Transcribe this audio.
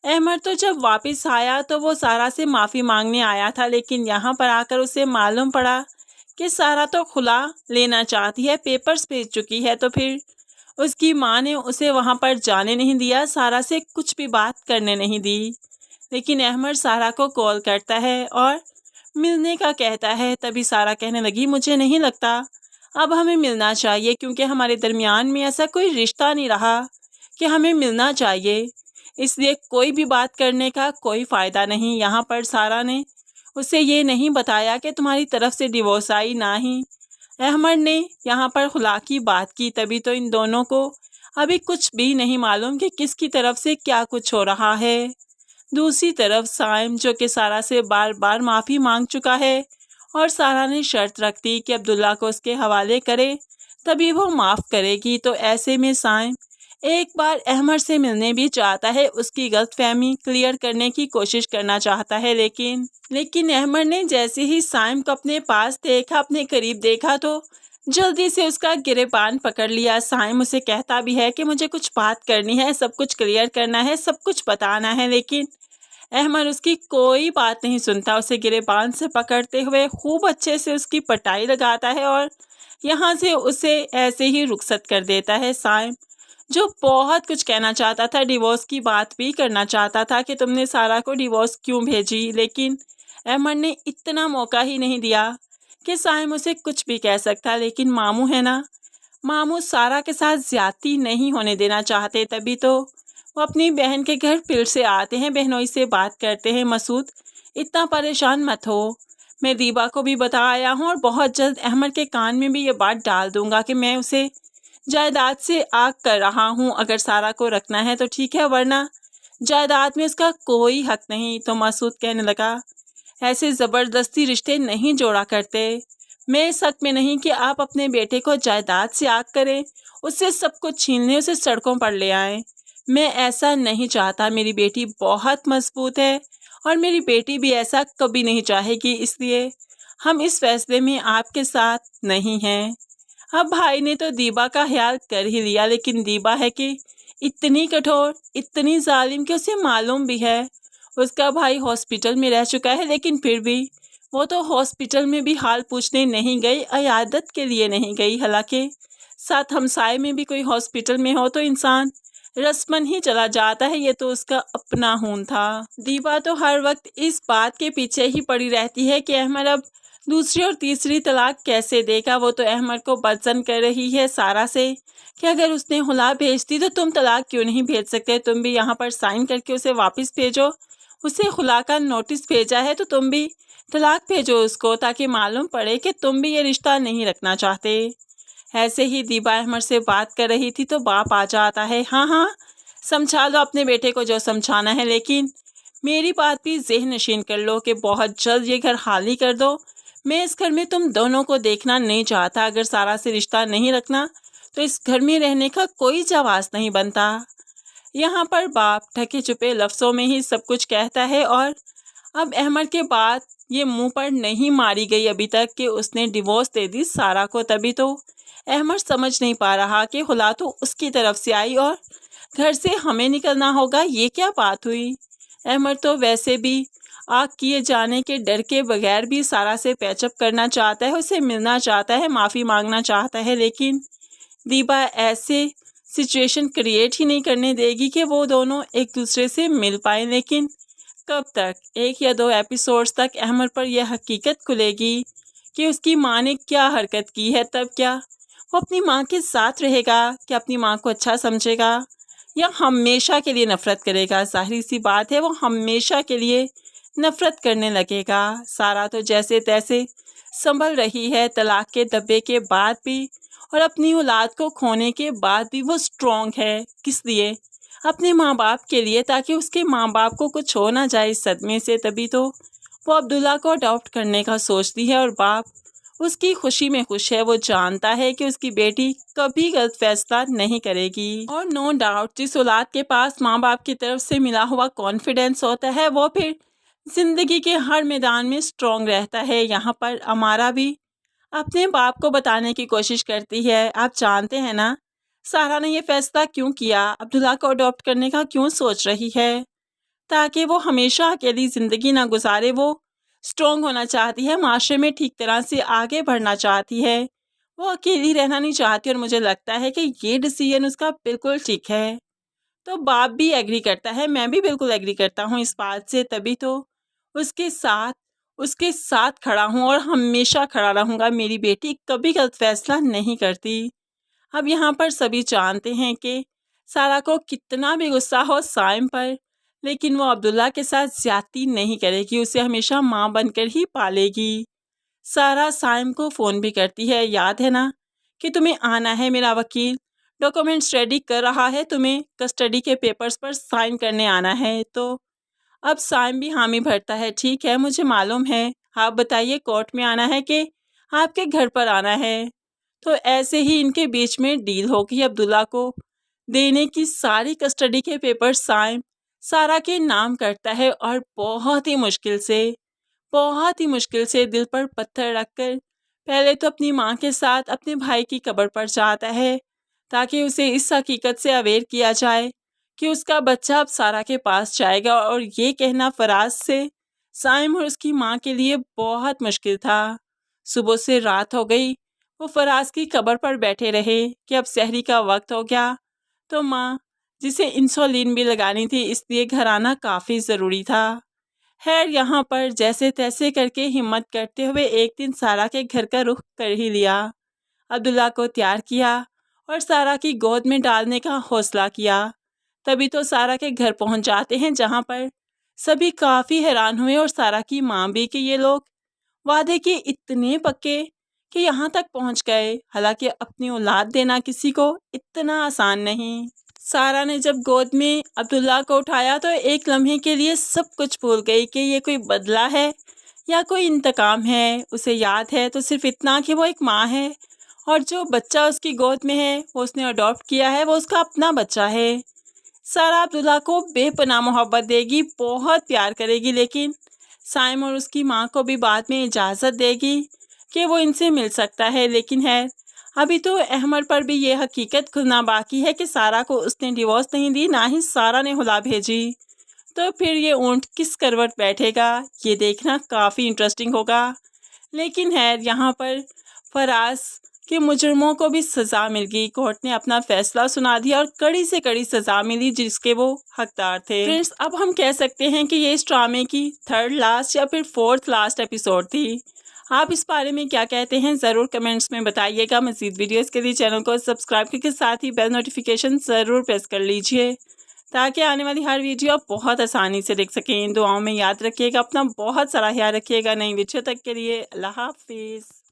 احمد تو جب واپس آیا تو وہ سارا سے معافی مانگنے آیا تھا، لیکن یہاں پر آ کر اسے معلوم پڑا کہ سارا تو خلا لینا چاہتی ہے، پیپرز بھیج چکی ہے۔ تو پھر اس کی ماں نے اسے وہاں پر جانے نہیں دیا، سارا سے کچھ بھی بات کرنے نہیں دی۔ لیکن احمد سارا کو کال کرتا ہے اور ملنے کا کہتا ہے۔ تبھی سارا کہنے لگی مجھے نہیں لگتا اب ہمیں ملنا چاہیے، کیونکہ ہمارے درمیان میں ایسا کوئی رشتہ نہیں رہا کہ ہمیں ملنا چاہیے، اس لیے کوئی بھی بات کرنے کا کوئی فائدہ نہیں۔ یہاں پر سارا نے اسے یہ نہیں بتایا کہ تمہاری طرف سے ڈیورس آئی، نہ ہی احمد نے یہاں پر خلا کی بات کی۔ تبھی تو ان دونوں کو ابھی کچھ بھی نہیں معلوم کہ کس کی طرف سے کیا کچھ ہو رہا ہے۔ دوسری طرف سائم جو کہ سارا سے بار بار معافی مانگ چکا ہے اور سارا نے شرط رکھ دی کہ عبداللہ کو اس کے حوالے کرے تبھی وہ معاف کرے گی، تو ایسے میں سائم ایک بار احمد سے ملنے بھی چاہتا ہے، اس کی غلط فہمی کلیئر کرنے کی کوشش کرنا چاہتا ہے۔ لیکن احمد نے جیسے ہی سائم کو اپنے پاس دیکھا، اپنے قریب دیکھا، تو جلدی سے اس کا گریبان پکڑ لیا۔ سائم اسے کہتا بھی ہے کہ مجھے کچھ بات کرنی ہے، سب کچھ کلیئر کرنا ہے، سب کچھ بتانا ہے، لیکن احمد اس کی کوئی بات نہیں سنتا۔ اسے گریبان سے پکڑتے ہوئے خوب اچھے سے اس کی پٹائی لگاتا ہے اور یہاں سے اسے ایسے ہی رخصت کر دیتا ہے۔ سائم جو بہت کچھ کہنا چاہتا تھا، ڈیورس کی بات بھی کرنا چاہتا تھا کہ تم نے سارا کو ڈیورس کیوں بھیجی، لیکن احمد نے اتنا موقع ہی نہیں دیا کہ سائم اسے کچھ بھی کہہ سکتا۔ لیکن ماموں ہے نا، ماموں سارا کے ساتھ زیادتی نہیں ہونے دینا چاہتے، تبھی تو وہ اپنی بہن کے گھر پھر سے آتے ہیں، بہنوئی سے بات کرتے ہیں۔ مسعود اتنا پریشان مت ہو، میں دیبا کو بھی بتا آیا ہوں اور بہت جلد احمد کے کان میں بھی یہ بات ڈال دوں گا کہ میں اسے جائیداد سے آگ کر رہا ہوں۔ اگر سارا کو رکھنا ہے تو ٹھیک ہے، ورنہ جائیداد میں اس کا کوئی حق نہیں۔ تو مسعود کہنے لگا ایسے زبردستی رشتے نہیں جوڑا کرتے، میں اس حق میں نہیں کہ آپ اپنے بیٹے کو جائیداد سے آگ کریں، اس سے سب کچھ چھین لیں، اسے سڑکوں پر لے آئیں۔ میں ایسا نہیں چاہتا، میری بیٹی بہت مضبوط ہے اور میری بیٹی بھی ایسا کبھی نہیں چاہے گی، اس لیے ہم اس فیصلے میں آپ کے ساتھ نہیں ہیں۔ اب بھائی نے تو دیبا کا خیال کر ہی لیا، لیکن دیبا ہے کہ اتنی کٹھور، اتنی ظالم کہ اسے معلوم بھی ہے اس کا بھائی ہاسپٹل میں رہ چکا ہے، لیکن پھر بھی وہ تو ہاسپٹل میں بھی حال پوچھنے نہیں گئی، عیادت کے لیے نہیں گئی۔ حالانکہ ساتھ ہمسائے میں بھی کوئی ہاسپٹل میں ہو تو انسان رسمن ہی چلا جاتا ہے، یہ تو اس کا اپنا خون تھا۔ دیبا تو ہر وقت اس بات کے پیچھے ہی پڑی رہتی ہے کہ احمد اب دوسری اور تیسری طلاق کیسے دے گا۔ وہ تو احمد کو بدظن کر رہی ہے سارا سے کہ اگر اس نے خلا بھیج دی تو تم طلاق کیوں نہیں بھیج سکتے، تم بھی یہاں پر سائن کر کے اسے واپس بھیجو، اسے خلا کا نوٹس بھیجا ہے تو تم بھی طلاق بھیجو اس کو، تاکہ معلوم پڑے کہ تم بھی یہ رشتہ نہیں رکھنا چاہتے۔ ایسے ہی دیبا احمد سے بات کر رہی تھی تو باپ آ جاتا ہے۔ ہاں ہاں سمجھا لو اپنے بیٹے کو جو سمجھانا ہے، لیکن میری بات بھی ذہن نشین کر لو کہ بہت جلد یہ گھر خالی کر دو، میں اس گھر میں تم دونوں کو دیکھنا نہیں چاہتا۔ اگر سارا سے رشتہ نہیں رکھنا تو اس گھر میں رہنے کا کوئی جواز نہیں بنتا۔ یہاں پر باپ ڈھکے چھپے لفظوں میں ہی سب کچھ کہتا ہے اور اب احمد کے بعد یہ منہ پر نہیں ماری گئی ابھی تک کہ اس نے ڈیورس دے دی سارا کو، تبھی تو احمد سمجھ نہیں پا رہا کہ خلا تو اس کی طرف سے آئی اور گھر سے ہمیں نکلنا ہوگا، یہ کیا بات ہوئی۔ احمد تو ویسے بھی آگ کیے جانے کے ڈر کے بغیر بھی سارا سے پیچ اپ کرنا چاہتا ہے، اسے ملنا چاہتا ہے، معافی مانگنا چاہتا ہے، لیکن دیبا ایسے سچویشن کریٹ ہی نہیں کرنے دے گی کہ وہ دونوں ایک دوسرے سے مل پائیں۔ لیکن کب تک، 1 یا 2 ایپیسوڈز تک احمد پر یہ حقیقت کھلے گی کہ اس کی ماں نے کیا حرکت کی ہے، تب کیا وہ اپنی ماں کے ساتھ رہے گا، کہ اپنی ماں کو اچھا سمجھے گا یا ہمیشہ کے لیے نفرت کرے گا۔ ظاہری سی بات ہے وہ ہمیشہ کے لیے نفرت کرنے لگے گا۔ سارا تو جیسے تیسے سنبھل رہی ہے، طلاق کے دبے کے بعد بھی اور اپنی اولاد کو کھونے کے بعد بھی وہ اسٹرانگ ہے۔ کس لیے؟ اپنے ماں باپ کے لیے، تاکہ اس کے ماں باپ کو کچھ ہو نہ جائے اس صدمے سے۔ تبھی تو وہ عبداللہ کو اڈاپٹ کرنے کا سوچتی ہے اور باپ اس کی خوشی میں خوش ہے۔ وہ جانتا ہے کہ اس کی بیٹی کبھی غلط فیصلہ نہیں کرے گی، اور نو ڈاؤٹ جس اولاد کے پاس ماں باپ کی طرف سے ملا ہوا کانفیڈینس ہوتا ہے وہ پھر زندگی کے ہر میدان میں اسٹرانگ رہتا ہے۔ یہاں پر امارا بھی اپنے باپ کو بتانے کی کوشش کرتی ہے، آپ جانتے ہیں نا سارا نے یہ فیصلہ کیوں کیا، عبداللہ کو اڈاپٹ کرنے کا کیوں سوچ رہی ہے۔ تاکہ وہ ہمیشہ اکیلی زندگی نہ گزارے۔ وہ اسٹرانگ ہونا چاہتی ہے، معاشرے میں ٹھیک طرح سے آگے بڑھنا چاہتی ہے، وہ اکیلی رہنا نہیں چاہتی، اور مجھے لگتا ہے کہ یہ ڈیسیژن اس کا بالکل ٹھیک ہے۔ تو باپ بھی ایگری کرتا ہے، میں بھی بالکل ایگری کرتا ہوں اس بات سے، تبھی تو اس کے ساتھ کھڑا ہوں اور ہمیشہ کھڑا رہوں گا۔ میری بیٹی کبھی غلط فیصلہ نہیں کرتی۔ اب یہاں پر سبھی جانتے ہیں کہ سارا کو کتنا بھی غصہ ہو سائم پر، لیکن وہ عبداللہ کے ساتھ زیادتی نہیں کرے گی، اسے ہمیشہ ماں بن کر ہی پالے گی۔ سارا سائم کو فون بھی کرتی ہے، یاد ہے نا کہ تمہیں آنا ہے، میرا وکیل ڈاکومنٹس ریڈی کر رہا ہے، تمہیں کسٹڈی کے پیپرز پر سائن کرنے آنا ہے۔ تو اب سائم بھی حامی بھرتا ہے، ٹھیک ہے مجھے معلوم ہے، آپ بتائیے کورٹ میں آنا ہے کہ آپ کے گھر پر آنا ہے۔ تو ایسے ہی ان کے بیچ میں ڈیل ہوگی، عبداللہ کو دینے کی ساری کسٹڈی کے پیپر سائم سارا کے نام کرتا ہے، اور بہت ہی مشکل سے دل پر پتھر رکھ کر پہلے تو اپنی ماں کے ساتھ اپنے بھائی کی قبر پر جاتا ہے، تاکہ اسے اس حقیقت سے اویئر کیا جائے کہ اس کا بچہ اب سارا کے پاس جائے گا، اور یہ کہنا فراز سے سائم اور اس کی ماں کے لیے بہت مشکل تھا۔ صبح سے رات ہو گئی، وہ فراز کی قبر پر بیٹھے رہے کہ اب سحری کا وقت ہو گیا، تو ماں جسے انسولین بھی لگانی تھی، اس لیے گھر آنا کافی ضروری تھا۔ خیر یہاں پر جیسے تیسے کر کے ہمت کرتے ہوئے ایک دن سارا کے گھر کا رخ کر ہی لیا، عبداللہ کو تیار کیا اور سارا کی گود میں ڈالنے کا حوصلہ کیا۔ تبھی تو سارا کے گھر پہنچ جاتے ہیں، جہاں پر سبھی کافی حیران ہوئے، اور سارا کی ماں بھی، کہ یہ لوگ وعدے کے اتنے پکے کہ یہاں تک پہنچ گئے، حالانکہ اپنی اولاد دینا کسی کو اتنا آسان نہیں۔ سارا نے جب گود میں عبداللہ کو اٹھایا تو ایک لمحے کے لیے سب کچھ بھول گئی کہ یہ کوئی بدلہ ہے یا کوئی انتقام ہے۔ اسے یاد ہے تو صرف اتنا کہ وہ ایک ماں ہے، اور جو بچہ اس کی گود میں ہے وہ اس نے اڈاپٹ کیا ہے، وہ اس کا اپنا بچہ ہے۔ سارا عبداللہ کو بے پناہ محبت دے گی، بہت پیار کرے گی، لیکن سائم اور اس کی ماں کو بھی بعد میں اجازت دے گی کہ وہ ان سے مل سکتا ہے۔ لیکن ہے ابھی تو احمد پر بھی یہ حقیقت کھلنا باقی ہے کہ سارا کو اس نے ڈیورس نہیں دی، نہ ہی سارا نے ہلا بھیجی۔ تو پھر یہ اونٹ کس کروٹ بیٹھے گا، یہ دیکھنا کافی انٹرسٹنگ ہوگا۔ لیکن یہاں پر فراز کے مجرموں کو بھی سزا مل گئی، کورٹ نے اپنا فیصلہ سنا دیا اور کڑی سے کڑی سزا ملی جس کے وہ حقدار تھے۔ فرینڈز اب ہم کہہ سکتے ہیں کہ یہ اس ڈرامے کی 3rd لاسٹ یا پھر 4th لاسٹ ایپیسوڈ تھی۔ آپ اس بارے میں کیا کہتے ہیں ضرور کمنٹس میں بتائیے گا۔ مزید ویڈیوز کے لیے چینل کو سبسکرائب کر کے ساتھ ہی بیل نوٹیفیکیشن ضرور پریس کر لیجئے، تاکہ آنے والی ہر ویڈیو آپ بہت آسانی سے دیکھ سکیں۔ دعاؤں میں یاد رکھیے گا، اپنا بہت سارا خیال رکھیے گا۔ نئی ویڈیو تک کے لیے اللہ حافظ۔